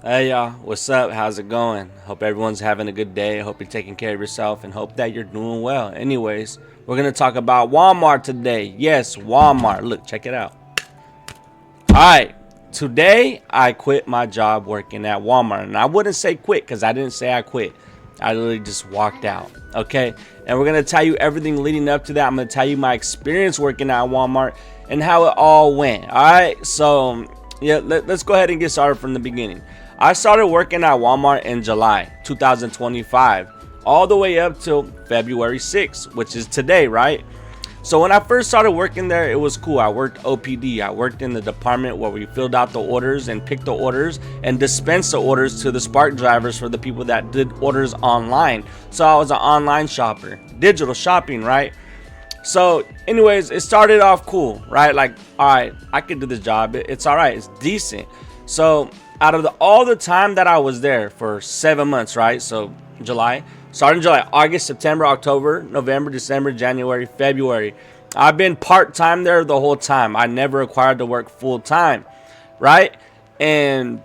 Hey y'all, what's up? How's it going? Hope everyone's having a good day. Hope you're taking care of yourself and hope that you're doing well. Anyways, we're gonna talk about Walmart today. Yes, Walmart. Look, check it out. Alright, today I quit my job working at Walmart. And I wouldn't say quit because I didn't say I quit. I literally just walked out. Okay? And we're gonna tell you everything leading up to that. I'm gonna tell you my experience working at Walmart and how it all went. Alright, so yeah, let's go ahead and get started from the beginning. I started working at Walmart in July 2025, all the way up till February 6th, which is today, right? So when I first started working there, it was cool. I worked OPD. I worked in the department where we filled out the orders and picked the orders and dispensed the orders to the Spark drivers for the people that did orders online. So I was an online shopper, digital shopping, right? So anyways, it started off cool, right? Like, all right, I could do this job. It's all right. It's decent. So out of all the time that I was there for 7 months, right? So starting July, August, September, October, November, December, January, February. I've been part-time there the whole time. I never required to work full-time, right? And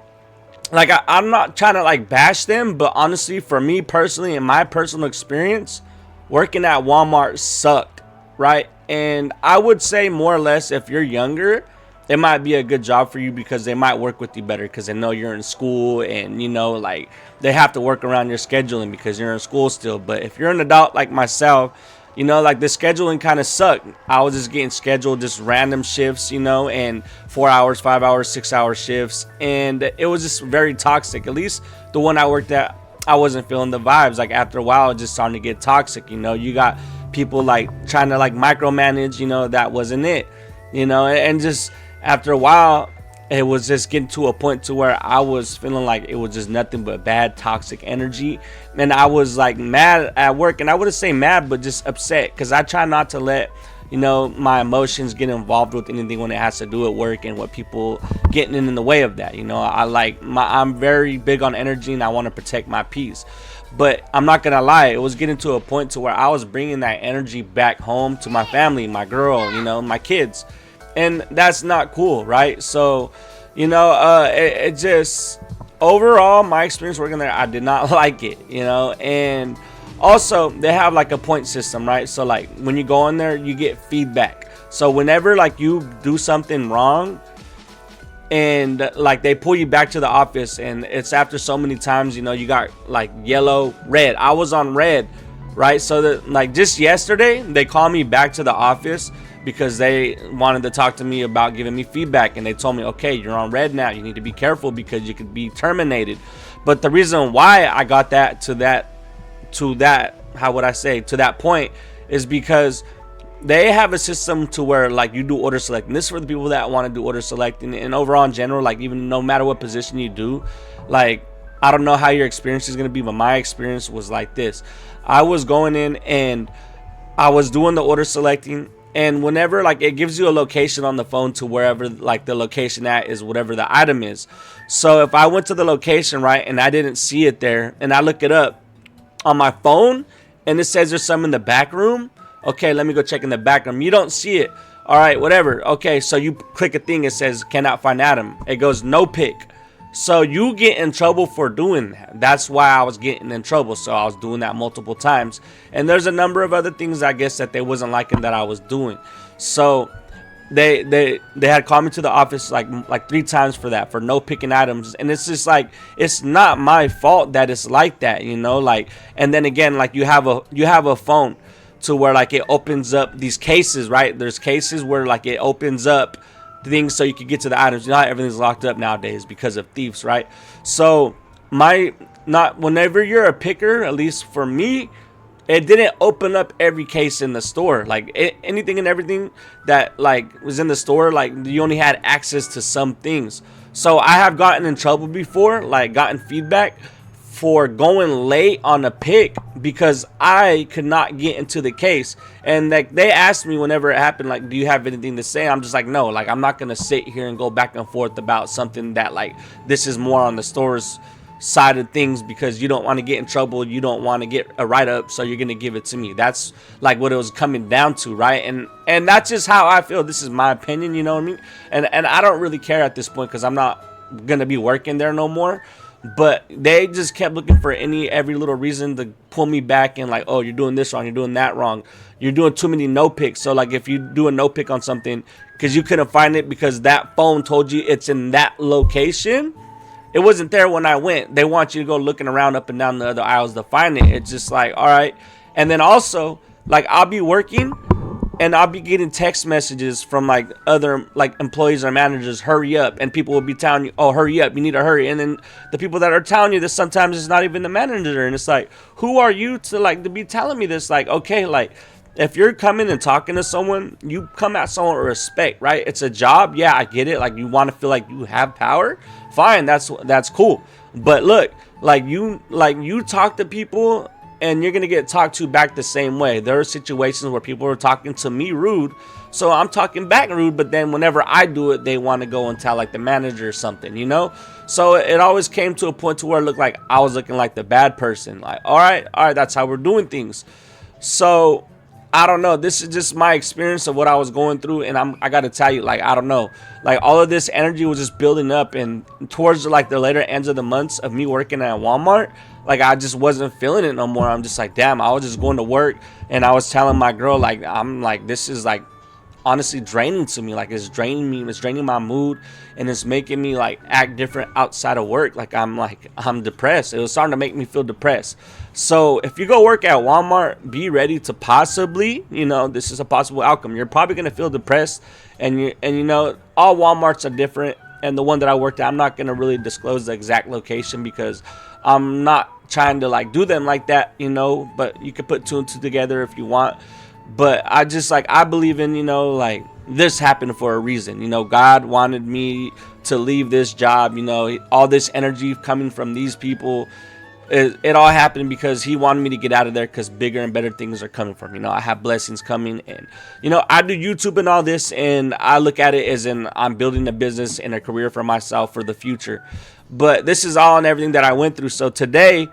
like, I'm not trying to like bash them, but honestly, for me personally, in my personal experience, working at Walmart sucked, right? And I would say more or less, if you're younger, it might be a good job for you because they might work with you better because they know you're in school and, you know, like they have to work around your scheduling because you're in school still. But if you're an adult like myself, you know, like the scheduling kind of sucked. I was just getting scheduled just random shifts, you know, and 4 hours, 5 hours, 6 hour shifts. And it was just very toxic. At least the one I worked at, I wasn't feeling the vibes. Like after a while, it just starting to get toxic. You know, you got people like trying to like micromanage, you know, that wasn't it, you know, and just after a while, it was just getting to a point to where I was feeling like it was just nothing but bad, toxic energy. And I was like mad at work. And I wouldn't say mad, but just upset because I try not to let, you know, my emotions get involved with anything when it has to do with work and what people getting in the way of that. You know, I'm very big on energy and I want to protect my peace. But I'm not going to lie, it was getting to a point to where I was bringing that energy back home to my family, my girl, you know, my kids. And that's not cool, right? So, you know, it just overall my experience working there, I did not like it, you know. And also they have like a point system, right? So like when you go in there, you get feedback. So whenever like you do something wrong and like they pull you back to the office and it's after so many times, you know, you got like yellow, red. I was on red, right? So that like just yesterday they called me back to the office because they wanted to talk to me about giving me feedback, and they told me, okay, you're on red now, you need to be careful because you could be terminated. But the reason why I got that to that how would I say, to that point, is because they have a system to where like you do order selecting. This is for the people that want to do order selecting, and overall in general, like even no matter what position you do, like I don't know how your experience is going to be, but my experience was like this. I was going in and I was doing the order selecting, and whenever like it gives you a location on the phone to wherever like the location at is whatever the item is. So if I went to the location, right, and I didn't see it there and I look it up on my phone and it says there's some in the back room, okay, let me go check in the back room. You don't see it. All right, whatever. Okay, so you click a thing, it says cannot find item. It goes no pick. So you get in trouble for doing that. That's why I was getting in trouble. So I was doing that multiple times. And there's a number of other things I guess that they wasn't liking that I was doing. So they had called me to the office like 3 times for that, for no picking items. And it's just like, it's not my fault that it's like that, you know, like. And then again, like you have a phone to where like it opens up these cases, right? There's cases where like it opens up things so you can get to the items. You know how everything's locked up nowadays because of thieves, right? So whenever you're a picker, at least for me, it didn't open up every case in the store. Like anything and everything that like was in the store, like you only had access to some things. So I have gotten in trouble before, like gotten feedback for going late on a pick because I could not get into the case. And like they asked me whenever it happened, like, do you have anything to say? I'm just like, no, like I'm not gonna sit here and go back and forth about something that like this is more on the store's side of things because you don't want to get in trouble, you don't want to get a write-up, so you're gonna give it to me. That's like what it was coming down to, right? And that's just how I feel. This is my opinion, you know what I mean? And I don't really care at this point because I'm not gonna be working there no more. But they just kept looking for every little reason to pull me back and like, oh, you're doing this wrong, you're doing that wrong, you're doing too many no picks. So like if you do a no pick on something because you couldn't find it because that phone told you it's in that location, it wasn't there when I went. They want you to go looking around up and down the other aisles to find it. It's just like, all right. And then also, like, I'll be working and I'll be getting text messages from like other like employees or managers, hurry up, and people will be telling you, oh, hurry up, you need to hurry. And then the people that are telling you this, sometimes it's not even the manager, and it's like, who are you to be telling me this? Like, okay, like if you're coming and talking to someone, you come at someone with respect, right? It's a job. Yeah, I get it. Like, you want to feel like you have power, fine, that's cool. But look, like you talk to people and you're gonna get talked to back the same way. There are situations where people are talking to me rude, so I'm talking back rude, but then whenever I do it, they want to go and tell like the manager or something, you know? So it always came to a point to where it looked like I was looking like the bad person. Like, all right, that's how we're doing things. So I don't know. This is just my experience of what I was going through, and I gotta tell you, like, I don't know, like all of this energy was just building up, and towards like the later ends of the months of me working at Walmart, like I just wasn't feeling it no more. I'm just like, damn, I was just going to work, and I was telling my girl, like, I'm like, this is like honestly draining to me. Like, it's draining me, it's draining my mood, and it's making me like act different outside of work. Like I'm depressed. It was starting to make me feel depressed. So if you go work at Walmart, be ready to possibly, you know, this is a possible outcome. You're probably gonna feel depressed, and you know, all Walmarts are different. And the one that I worked at, I'm not gonna really disclose the exact location because I'm not trying to like do them like that, you know. But you can put two and two together if you want. But I just like, I believe in, you know, like this happened for a reason. You know, God wanted me to leave this job. You know, all this energy coming from these people, it all happened because he wanted me to get out of there, because bigger and better things are coming from. You know, I have blessings coming, and you know, I do YouTube and all this, and I look at it as in I'm building a business and a career for myself for the future. But this is all and everything that I went through. So today,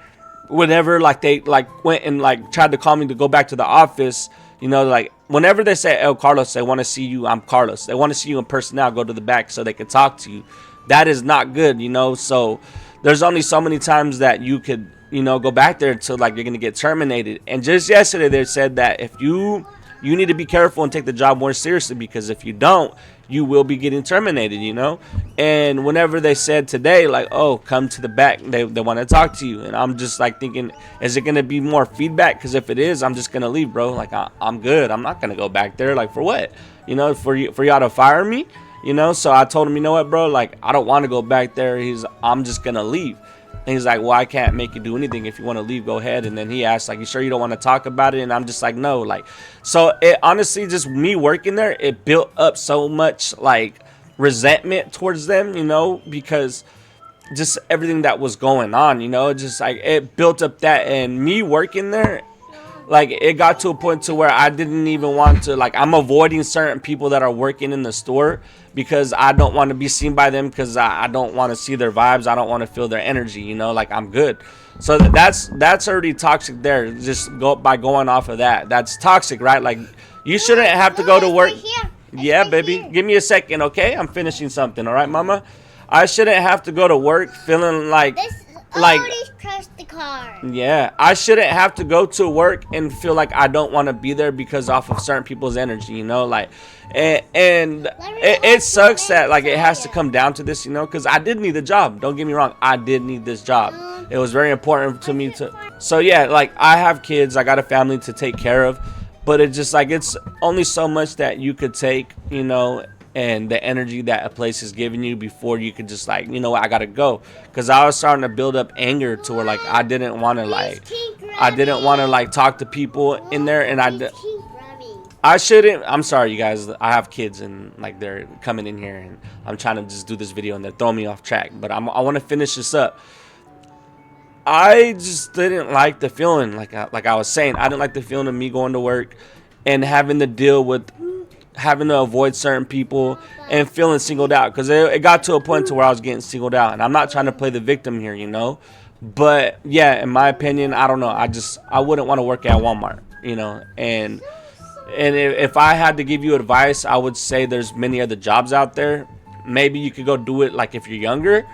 whenever like they like went and like tried to call me to go back to the office, you know, like whenever they say, oh, Carlos, they want to see you, I'm Carlos, they want to see you in person now, go to the back so they can talk to you. That is not good, you know. So there's only so many times that you could, you know, go back there until like you're gonna get terminated. And just yesterday they said that if you need to be careful and take the job more seriously, because if you don't, you will be getting terminated, you know. And whenever they said today, like, oh, come to the back, they want to talk to you, and I'm just like thinking, is it gonna be more feedback? Because if it is, I'm just gonna leave, bro. Like, I'm good. I'm not gonna go back there. Like, for what? You know, for y'all to fire me, you know. So I told him, you know what, bro, like, I don't want to go back there. I'm just gonna leave. And he's like, well, I can't make you do anything. If you want to leave, go ahead. And then he asked, like, you sure you don't want to talk about it? And I'm just like, no. Like, so it honestly, just me working there, it built up so much like resentment towards them, you know, because just everything that was going on, you know, just like it built up that. And me working there, like, it got to a point to where I didn't even want to, like, I'm avoiding certain people that are working in the store because I don't want to be seen by them, because I don't want to see their vibes. I don't want to feel their energy, you know, like, I'm good. So that's already toxic there. Just by going off of that, that's toxic, right? Like, you shouldn't have to go to work. Yeah, baby, give me a second, okay? I'm finishing something, all right, mama? I shouldn't have to go to work feeling like Press the car. Yeah, I shouldn't have to go to work and feel like I don't want to be there because off of certain people's energy, you know, like, and it sucks that like it has to come down to this, you know, because I did need the job. Don't get me wrong, I did need this job. It was very important to me to. So yeah, like, I have kids, I got a family to take care of, but it's just like, it's only so much that you could take, you know, and the energy that a place is giving you before you could just like, you know what, I gotta go. Because I was starting to build up anger to where like I didn't want to like talk to people in there, and I shouldn't. I'm sorry, you guys, I have kids and like they're coming in here and I'm trying to just do this video and they're throwing me off track, but I want to finish this up. I just didn't like the feeling, like I was saying, I didn't like the feeling of me going to work and having to deal with having to avoid certain people and feeling singled out, because it got to a point to where I was getting singled out, and I'm not trying to play the victim here, you know, but yeah, in my opinion, I don't know, I wouldn't want to work at Walmart, you know. And if I had to give you advice, I would say there's many other jobs out there. Maybe you could go do it like if you're younger,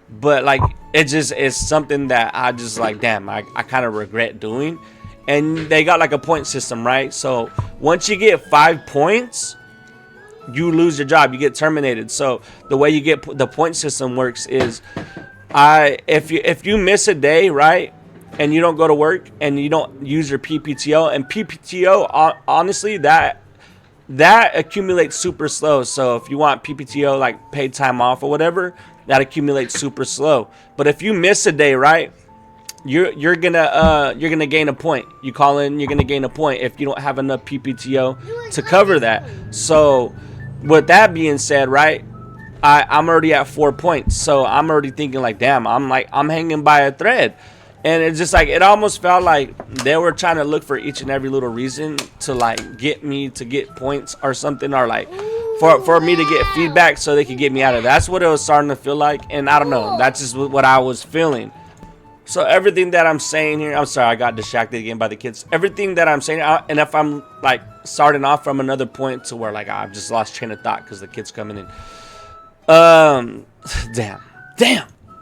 but like it just is something that I just like, damn, I kind of regret doing. And they got like a point system, right? So once you get 5 points, you lose your job, you get terminated. So the way you get the point system works is, if you miss a day, right, and you don't go to work and you don't use your PPTO, and PPTO, honestly, that accumulates super slow. So if you want PPTO, like paid time off or whatever, that accumulates super slow. But if you miss a day, right, you're gonna gain a point. You call in, you're gonna gain a point if you don't have enough PPTO to cover that. So with that being said, right, I'm already at 4 points, so I'm already thinking like, damn, I'm hanging by a thread. And it's just like, it almost felt like they were trying to look for each and every little reason to like get me to get points or something, or like for me to get feedback so they could get me out of it. That's what it was starting to feel like. And I don't know, that's just what I was feeling. So everything that I'm saying here, I'm sorry, I got distracted again by the kids. Everything that I'm saying, and if I'm like starting off from another point to where like I've just lost train of thought because the kids coming in. Damn.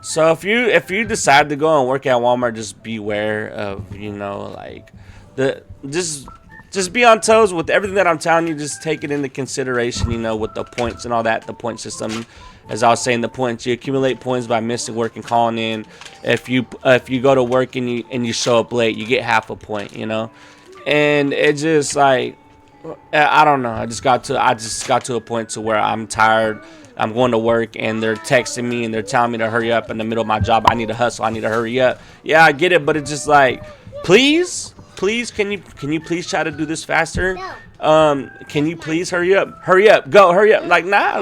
So if you decide to go and work at Walmart, just beware of, you know, like just be on toes with everything that I'm telling you. Just take it into consideration, you know, with the points and all that, the point system. As I was saying, the points, you accumulate points by missing work and calling in. If you go to work and you show up late, you get half a point, you know. And it just like, I don't know, I just got to a point to where I'm tired. I'm going to work and they're texting me and they're telling me to hurry up in the middle of my job. I need to hustle, I need to hurry up. Yeah, I get it, but it's just like, please, can you please try to do this faster? Can you please hurry up, go, hurry up. Like, nah,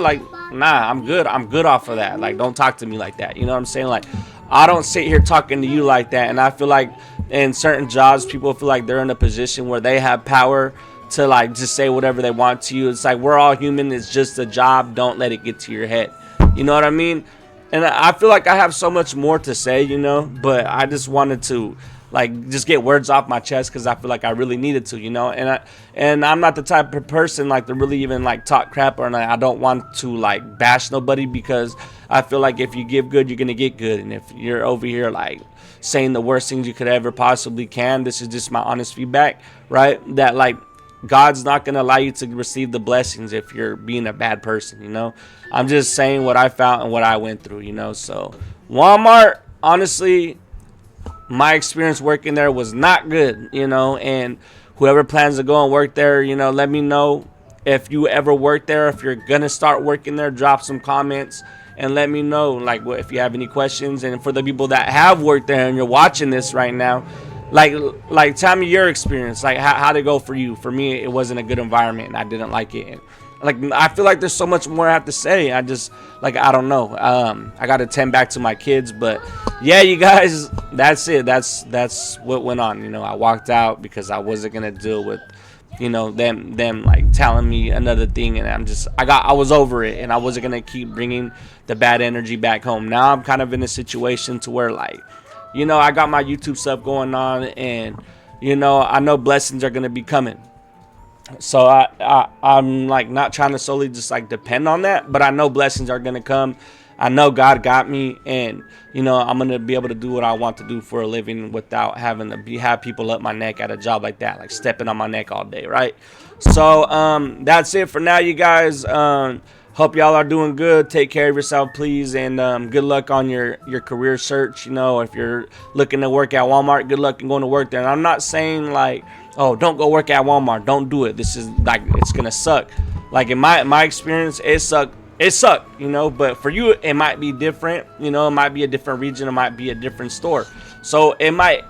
I'm good off of that. Like, don't talk to me like that, you know what I'm saying? Like, I don't sit here talking to you like that. And I feel like in certain jobs, people feel like they're in a position where they have power to like just say whatever they want to you. It's like, we're all human, it's just a job, don't let it get to your head, you know what I mean? And I feel like I have so much more to say, you know, but I just wanted to like just get words off my chest because I feel like I really needed to, you know. And I'm not the type of person like to really even like talk crap, or like, I don't want to like bash nobody, because I feel like if you give good, you're gonna get good. And if you're over here like saying the worst things you could ever possibly can, this is just my honest feedback, right? That like, God's not going to allow you to receive the blessings if you're being a bad person, you know. I'm just saying what I found and what I went through, you know. So Walmart, honestly, my experience working there was not good, you know. And whoever plans to go and work there, you know, let me know if you ever work there. If you're going to start working there, drop some comments and let me know, like, if you have any questions. And for the people that have worked there and you're watching this right now, like tell me your experience, like how'd it go for you? For me, it wasn't a good environment and I didn't like it. And like, I feel like there's so much more I have to say. I just, like, I don't know. I got to tend back to my kids, but yeah, you guys, that's it. That's what went on. You know, I walked out because I wasn't going to deal with, you know, them like telling me another thing. And I was over it, and I wasn't going to keep bringing the bad energy back home. Now I'm kind of in a situation to where, like, you know, I got my YouTube stuff going on, and, you know, I know blessings are going to be coming. So I'm like not trying to solely just like depend on that, but I know blessings are going to come. I know God got me, and, you know, I'm going to be able to do what I want to do for a living without having to have people up my neck at a job like that, like stepping on my neck all day, right? So that's it for now, you guys. Hope y'all are doing good. Take care of yourself, please, and good luck on your career search. You know, if you're looking to work at Walmart, good luck in going to work there. And I'm not saying like, oh, don't go work at Walmart, don't do it. This is like, it's gonna suck. Like in my experience, it sucked, you know. But for you, it might be different. You know, it might be a different region, it might be a different store. So it might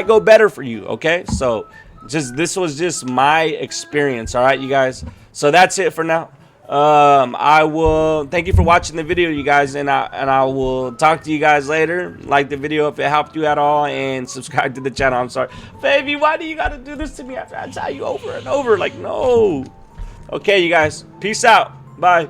go better for you. Okay, so this was just my experience. All right, you guys. So that's it for now. I will thank you for watching the video, you guys, and I will talk to you guys later. Like the video if it helped you at all, and subscribe to the channel. I'm sorry, baby, why do you gotta do this to me after I tell you over and over? Like, no. Okay, you guys, peace out, bye.